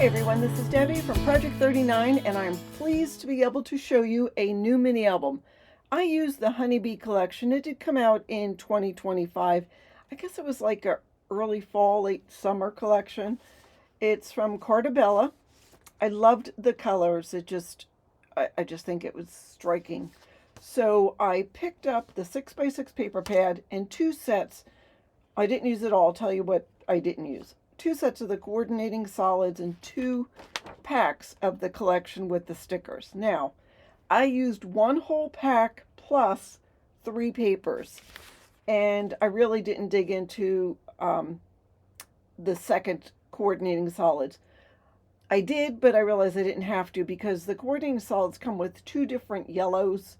everyone, this is Debbie from Project 39, and I'm pleased to be able to show you a new mini album. I used the Honeybee collection. It did come out in 2025. I guess it was like a early fall, late summer collection. It's from Carta Bella. I loved the colors. I just think it was striking. So I picked up the 6x6 paper pad and two sets. I didn't use it all. I'll tell you what I didn't use. Two sets of the coordinating solids and two packs of the collection with the stickers. Now, I used one whole pack plus three papers, and I really didn't dig into the second coordinating solids. I did, but I realized I didn't have to because the coordinating solids come with two different yellows.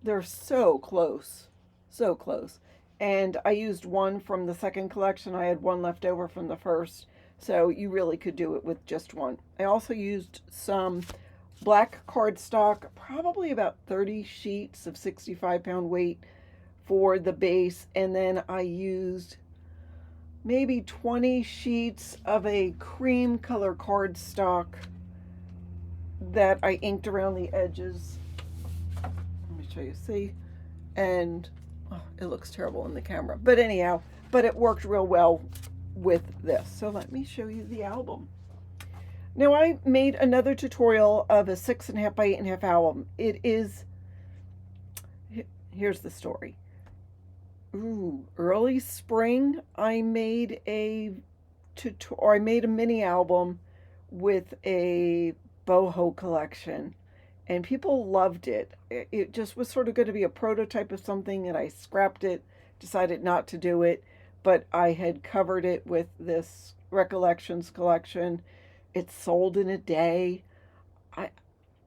They're so close, so close. And I used one from the second collection. I had one left over from the first, so you really could do it with just one. I also used some black cardstock, probably about 30 sheets of 65-pound weight for the base, and then I used maybe 20 sheets of a cream color cardstock that I inked around the edges. Let me show you, see? And oh, it looks terrible in the camera, but anyhow, but it worked real well with this. So let me show you the album. Now I made another tutorial of a 6.5 by 8.5 album. It is, here's the story. Early spring, I made a mini album with a boho collection, and people loved it. It just was sort of going to be a prototype of something, and I scrapped it, decided not to do it, but I had covered it with this Recollections collection. It sold in a day.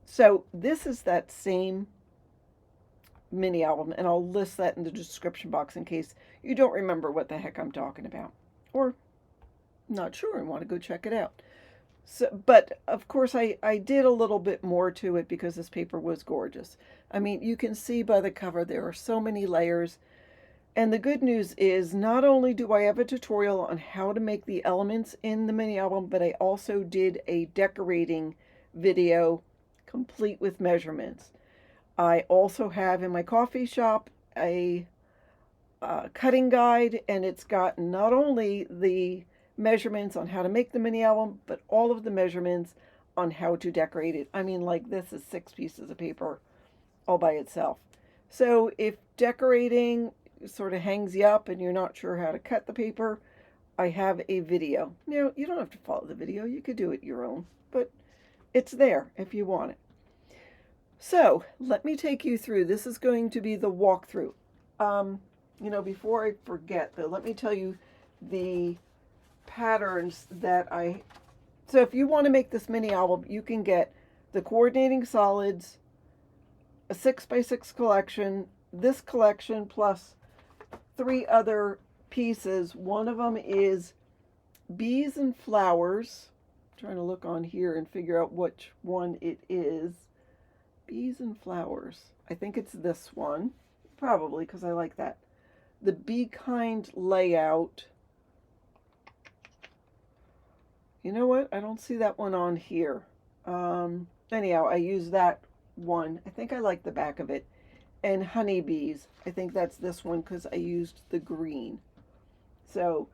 So this is that same mini album, and I'll list that in the description box in case you don't remember what the heck I'm talking about, or not sure and want to go check it out. So, but of course I did a little bit more to it because this paper was gorgeous. I mean, you can see by the cover there are so many layers. And the good news is not only do I have a tutorial on how to make the elements in the mini album, but I also did a decorating video complete with measurements. I also have in my coffee shop a cutting guide, and it's got not only the measurements on how to make the mini album, but all of the measurements on how to decorate it. I mean, like, this is 6 pieces of paper all by itself. So if decorating sort of hangs you up and you're not sure how to cut the paper, I have a video. Now, you don't have to follow the video. You could do it your own, but it's there if you want it. So let me take you through. This is going to be the walkthrough. Before I forget though, let me tell you the patterns that so if you want to make this mini album, you can get the coordinating solids, a 6x6 collection, this collection plus 3 other pieces. One of them is bees and flowers. I'm trying to look on here and figure out which one it is. Bees and flowers. I think it's this one, probably, because I like that. The Be Kind layout. You know what? I don't see that one on here. Anyhow, I use that one. I think I like the back of it. And Honeybees. I think that's this one because I used the green. So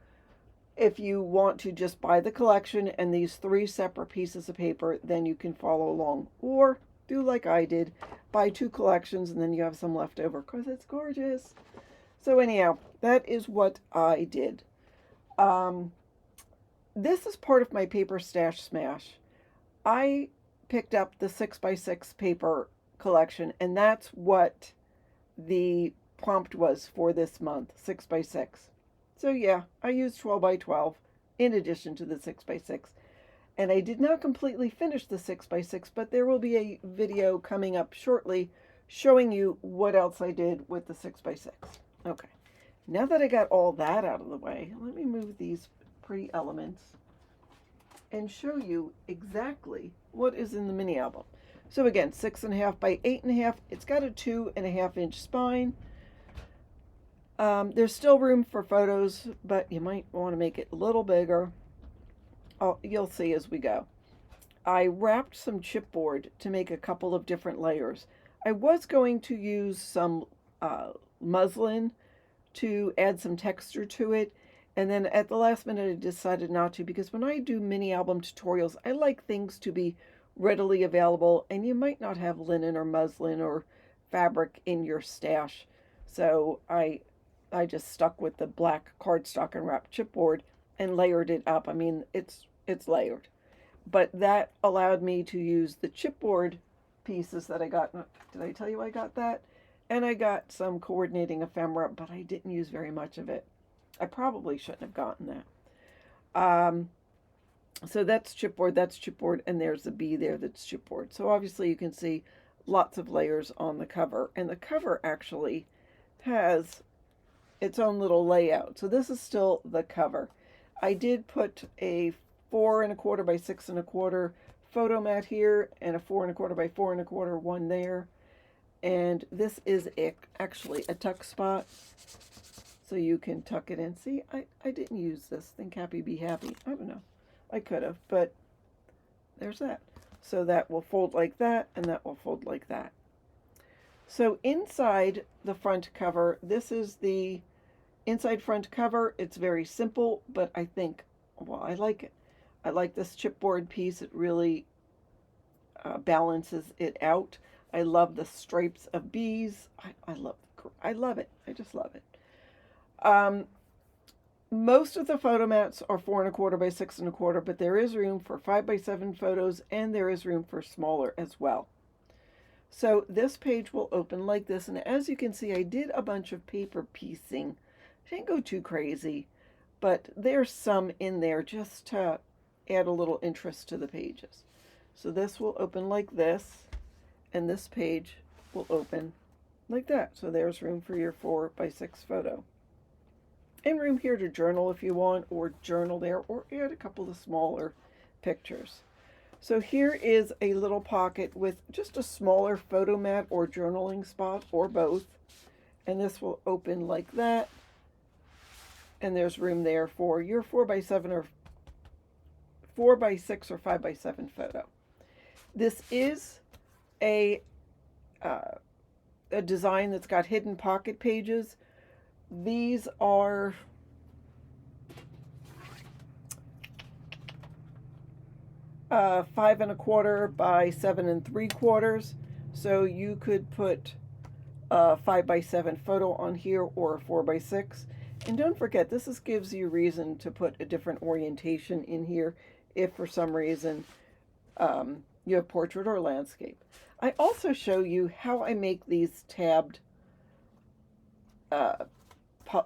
if you want to just buy the collection and these 3 separate pieces of paper, then you can follow along. Or do like I did, buy 2 collections and then you have some left over because it's gorgeous. So anyhow, that is what I did. This is part of my paper stash smash. I picked up the 6x6 paper collection, and that's what the prompt was for this month, 6x6. So yeah, I used 12x12 in addition to the 6x6. And I did not completely finish the 6x6, but there will be a video coming up shortly showing you what else I did with the 6x6. Okay, now that I got all that out of the way, let me move these pretty elements and show you exactly what is in the mini album. So again, 6.5 by 8.5. It's got a 2.5 inch spine. There's still room for photos, but you might want to make it a little bigger. Oh, you'll see as we go. I wrapped some chipboard to make a couple of different layers. I was going to use some muslin to add some texture to it. And then at the last minute, I decided not to, because when I do mini album tutorials, I like things to be readily available, and you might not have linen or muslin or fabric in your stash. So I just stuck with the black cardstock and wrapped chipboard and layered it up. I mean, it's layered. But that allowed me to use the chipboard pieces that I got. Did I tell you I got that? And I got some coordinating ephemera, but I didn't use very much of it. I probably shouldn't have gotten that. So that's chipboard, and there's a bee there that's chipboard. So obviously you can see lots of layers on the cover, and the cover actually has its own little layout. So this is still the cover. I did put a 4¼ by 6¼ photo mat here, and a 4¼ by 4¼ one there. And this is actually a tuck spot, so you can tuck it in. See, I didn't use this. Think happy, be happy. I don't know. I could have, but there's that. So that will fold like that, and that will fold like that. So inside the front cover, this is the inside front cover. It's very simple, but I think, well, I like it. I like this chipboard piece. It really balances it out. I love the stripes of bees. I love it. I just love it. Most of the photo mats are 4¼ by 6¼ but there is room for 5 by 7 photos, and there is room for smaller as well. So this page will open like this, and as you can see, I did a bunch of paper piecing. I didn't go too crazy, but there's some in there just to add a little interest to the pages. So this will open like this, and this page will open like that. So there's room for your 4 by 6 photo. And room here to journal if you want, or journal there, or add a couple of smaller pictures. So here is a little pocket with just a smaller photo mat or journaling spot, or both. And this will open like that. And there's room there for your 4 by 7 or 4 by 6 or 5 by 7 photo. This is a design that's got hidden pocket pages. These are uh, 5¼ by 7¾ so you could put a 5 by 7 photo on here, or a 4 by 6. And don't forget, this gives you reason to put a different orientation in here if for some reason you have portrait or landscape. I also show you how I make these tabbed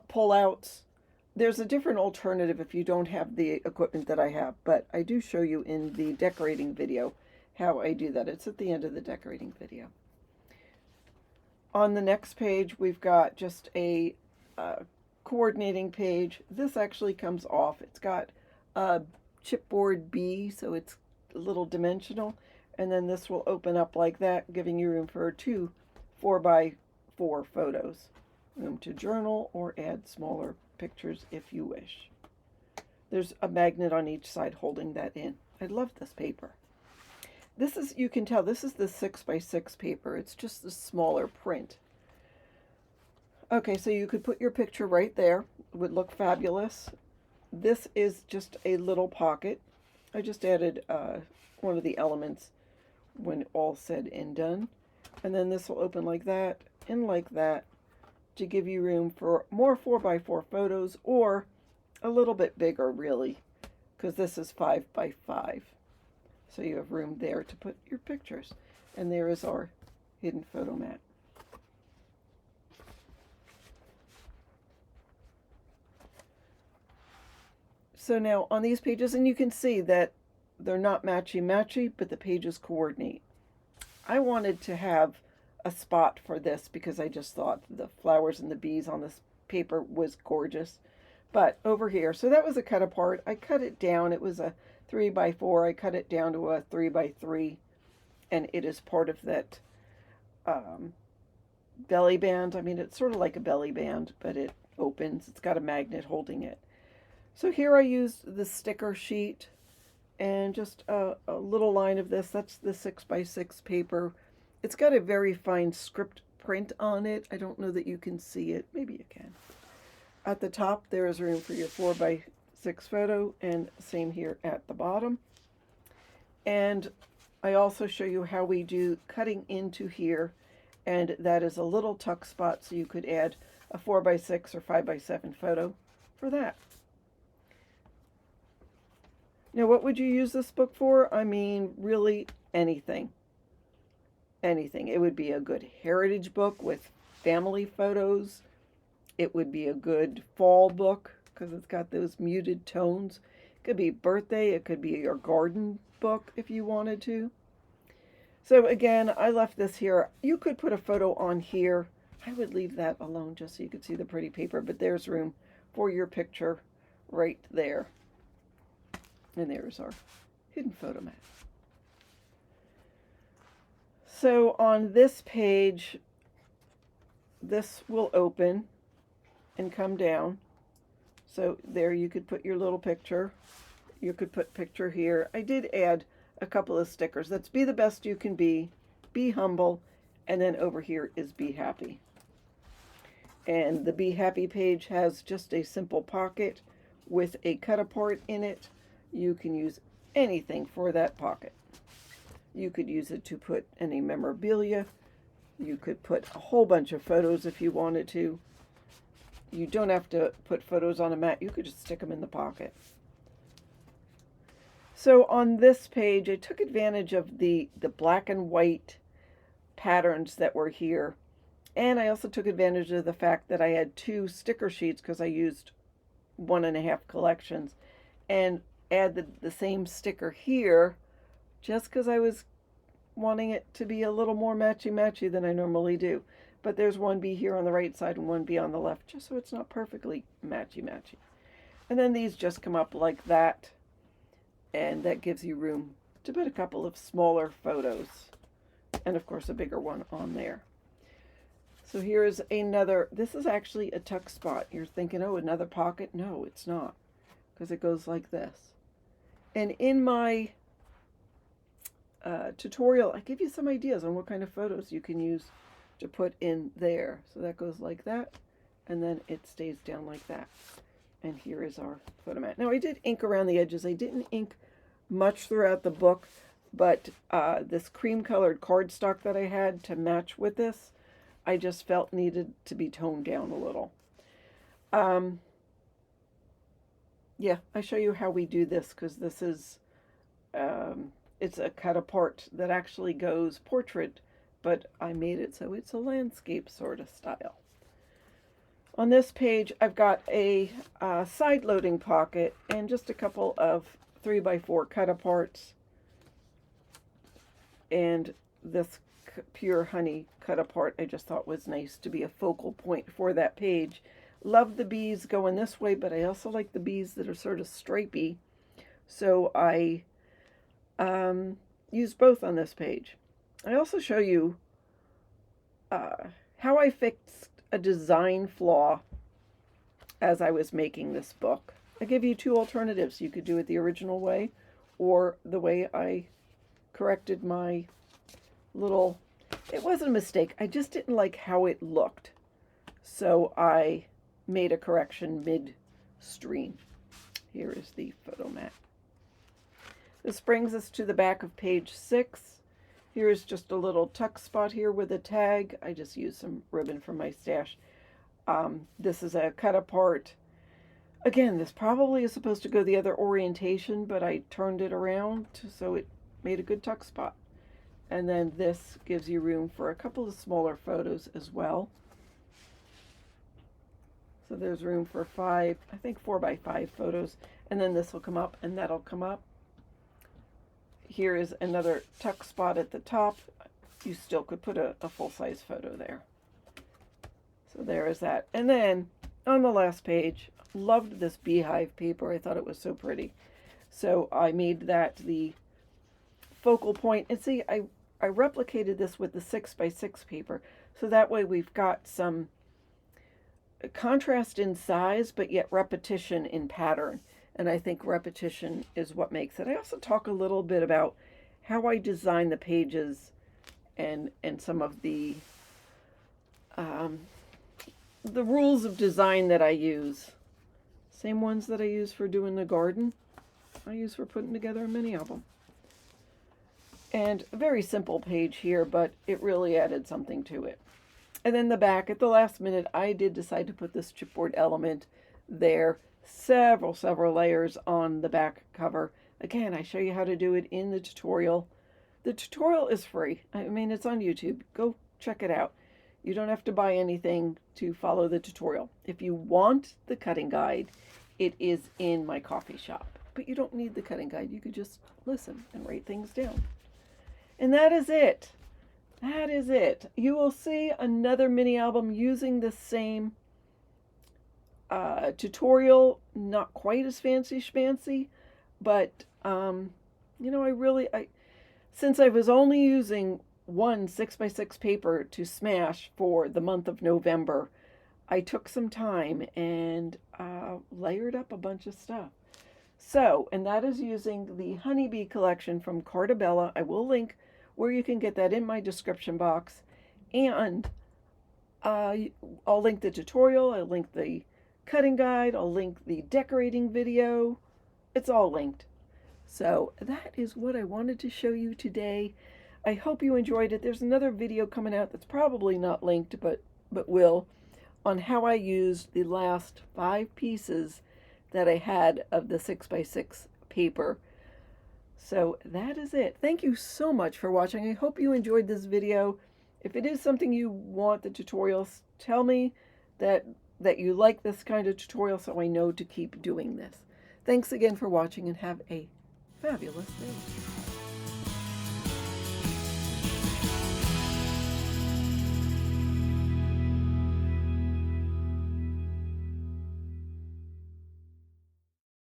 pull-outs. There's a different alternative if you don't have the equipment that I have, but I do show you in the decorating video how I do that. It's at the end of the decorating video. On the next page, we've got just a coordinating page. This actually comes off. It's got a chipboard B, so it's a little dimensional, and then this will open up like that, giving you room for 2 4 by 4 photos. Room to journal or add smaller pictures if you wish. There's a magnet on each side holding that in. I love this paper. This is, you can tell, this is the 6 by 6 paper. It's just the smaller print. Okay, so you could put your picture right there. It would look fabulous. This is just a little pocket. I just added one of the elements when all said and done. And then this will open like that and like that, to give you room for more 4 by 4 photos, or a little bit bigger, really, because this is 5 by 5. So you have room there to put your pictures. And there is our hidden photo mat. So now on these pages, and you can see that they're not matchy-matchy, but the pages coordinate. I wanted to have a spot for this because I just thought the flowers and the bees on this paper was gorgeous. But over here, so that was a cut apart. I cut it down. It was a 3 by 4. I cut it down to a 3 by 3, and it is part of that belly band. I mean, it's sort of like a belly band, but it opens. It's got a magnet holding it. So here I used the sticker sheet and just a little line of this. That's the 6x6 paper. It's got a very fine script print on it. I don't know that you can see it. Maybe you can. At the top, there is room for your 4x6 photo, and same here at the bottom. And I also show you how we do cutting into here, and that is a little tuck spot, so you could add a 4x6 or 5x7 photo for that. Now, what would you use this book for? I mean, really anything. Anything. It would be a good heritage book with family photos. It would be a good fall book because it's got those muted tones. It could be birthday. It could be your garden book if you wanted to. So again, I left this here. You could put a photo on here. I would leave that alone just so you could see the pretty paper, but there's room for your picture right there. And there's our hidden photo mat. So on this page, this will open and come down. So there you could put your little picture. You could put picture here. I did add a couple of stickers. That's be the best you can be humble, and then over here is be happy. And the be happy page has just a simple pocket with a cut apart in it. You can use anything for that pocket. You could use it to put any memorabilia. You could put a whole bunch of photos if you wanted to. You don't have to put photos on a mat. You could just stick them in the pocket. So on this page, I took advantage of the black and white patterns that were here. And I also took advantage of the fact that I had 2 sticker sheets because I used 1.5 collections, and add the same sticker here just because I was wanting it to be a little more matchy-matchy than I normally do. But there's 1B here on the right side and 1B on the left, just so it's not perfectly matchy-matchy. And then these just come up like that, and that gives you room to put a couple of smaller photos, and of course a bigger one on there. So here's another, this is actually a tuck spot. You're thinking, oh, another pocket? No, it's not, because it goes like this. And in my tutorial, I give you some ideas on what kind of photos you can use to put in there. So that goes like that, and then it stays down like that. And here is our photo mat. Now I did ink around the edges. I didn't ink much throughout the book, but this cream colored cardstock that I had to match with this, I just felt needed to be toned down a little. Yeah, I show you how we do this because this is, it's a cut apart that actually goes portrait, but I made it so it's a landscape sort of style. On this page, I've got a side loading pocket and just a couple of 3x4 cut aparts, and this pure honey cut apart I just thought was nice to be a focal point for that page. Love the bees going this way, but I also like the bees that are sort of stripy, so I use both on this page. I also show you how I fixed a design flaw as I was making this book. I give you 2 alternatives. You could do it the original way or the way I corrected my little, it wasn't a mistake, I just didn't like how it looked, so I made a correction mid-stream. Here is the photo mat. This brings us to the back of page 6. Here's just a little tuck spot here with a tag. I just used some ribbon from my stash. This is a cut apart. Again, this probably is supposed to go the other orientation, but I turned it around so it made a good tuck spot. And then this gives you room for a couple of smaller photos as well. So there's room for 5, I think 4x5 photos. And then this will come up and that'll come up. Here is another tuck spot at the top. You still could put a full-size photo there. So there is that. And then on the last page, loved this beehive paper. I thought it was so pretty. So I made that the focal point. And see, I replicated this with the 6x6 paper. So that way we've got some contrast in size, but yet repetition in pattern. And I think repetition is what makes it. I also talk a little bit about how I design the pages and some of um, the rules of design that I use. Same ones that I use for doing the garden, I use for putting together a mini album. And a very simple page here, but it really added something to it. And then the back, at the last minute, I did decide to put this chipboard element there. Several layers on the back cover. Again, I show you how to do it in the tutorial. The tutorial is free. I mean, it's on YouTube. Go check it out. You don't have to buy anything to follow the tutorial. If you want the cutting guide, it is in my coffee shop. But you don't need the cutting guide. You could just listen and write things down. And that is it. That is it. You will see another mini album using the same tutorial, not quite as fancy schmancy, but you know, since I was only using one 6x6 paper to smash for the month of November, I took some time and layered up a bunch of stuff. So, and that is using the Honeybee collection from Carta Bella. I will link where you can get that in my description box. And I'll link the tutorial, I'll link the cutting guide, I'll link the decorating video. It's all linked. So that is what I wanted to show you today. I hope you enjoyed it. There's another video coming out that's probably not linked, but will, on how I used the last 5 pieces that I had of the 6x6 paper. So that is it. Thank you so much for watching. I hope you enjoyed this video. If it is something you want the tutorials, tell me that you like this kind of tutorial so I know to keep doing this. Thanks again for watching and have a fabulous day.